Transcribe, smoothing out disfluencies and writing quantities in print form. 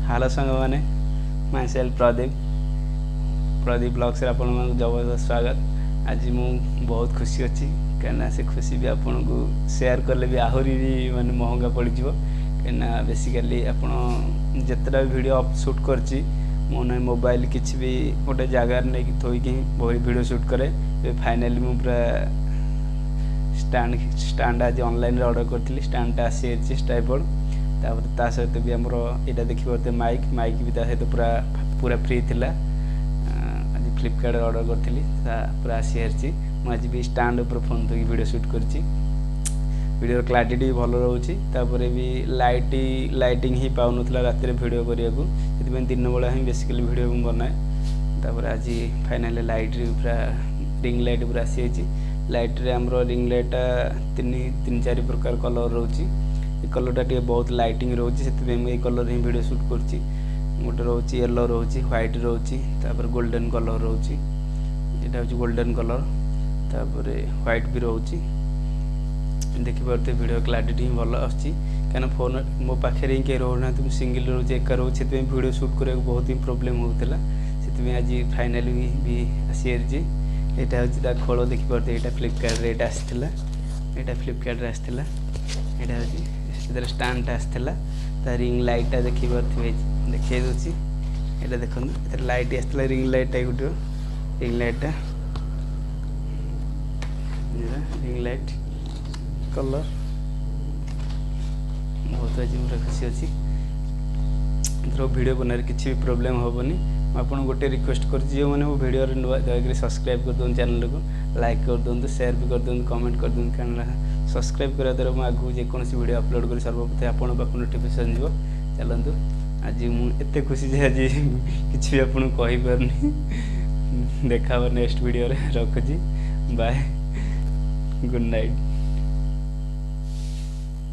Hello सांग मैंने my self Pradeep Pradeep blogs आप जबरदस्त स्वागत। आज मु बहुत खुशी अच्छी कहीं से खुशी भी आपन को शेयर कले भी आहरी भी माने महंगा पड़ कहीं बेसिकली आप जितना वीडियो शूट करची मोने मोबाइल किसी भी गोटे जगार नहीं थोक वीडियो शूट करे फाइनाली मु पूरा स्टैंड आज ऑनलाइन ऑर्डर करी स्टैंडटा आसी ट्राइपॉड ता सहित भी आमर यहाँ देखिए माइक माइक भी सहित पूरा पूरा फ्री थिला। आज फ्लिपकार्ट ऑर्डर करी पूरा आसी सारी मुझे भी स्टैंड ऊपर फोन थोक वीडियो शूट करी वीडियो क्लारिटी भी भल रोचे भी लाइटिंग ही पाऊन रात वीडियो करने को दिन बेला ही बेसिकली वीडियो बनाए आज फाइनाली लाइट पूरा रिंग लाइट पूरा आसी लाइट रे आमर रिंग लाइट तीन चार प्रकार कलर रोचे कलरटा टे बहुत लाइटिंग रोचे से कलर ही वीडियो शूट कर गोटे रोचे येलो रोचे व्हाइट रोचे गोल्डन कलर रोचे यहाँ हूँ गोल्डन कलर तापर व्हाइट भी रोचे देखिए वीडियो क्लारिटी ही भल आना फोन मो पाखे ही कहीं रोना मुझे सिंगल रोचे एका रोचे से वीडियो शूट करने को बहुत ही प्रोब्लेम होता से आज फाइनाली भी आसी यहाँ हूँ खोल देखिए यहाँ फ्लिपकार्ट यहाँ आसाला यहाँ फ्लिपकार्ट आसाला यहाँ हूँ स्टैंड आसाला रिंग लाइटा देखिए देखिए दूसरी यहाँ देखो लाइट आसाला रिंग लाइट गोटे रिंग लाइटा रिंग लाइट कलर बहुत आज पूरा खुशी अच्छी वीडियो बनार किसी भी प्रोब्लेम हेनी आपको गोटे रिक्वेस्ट कर जो मैंने वो वीडियो नुआ दया सब्सक्राइब कर दूँ चैनल को लाइक कर दूँ शेयर भी कर दूँ कमेंट कर दूँ कारण सब्सक्राइब करा द्वारा मुझे आगू जेकोसी वीडियो अपलोड कर सर्वप्रथम आपन पाक नोटिफिकेशन जीव चलतु आज मुझे खुशी जे आज किसी भी आपको कहीपरनी देखा नेक्स्ट वीडियो रे रखुची बाय गुड नाइट।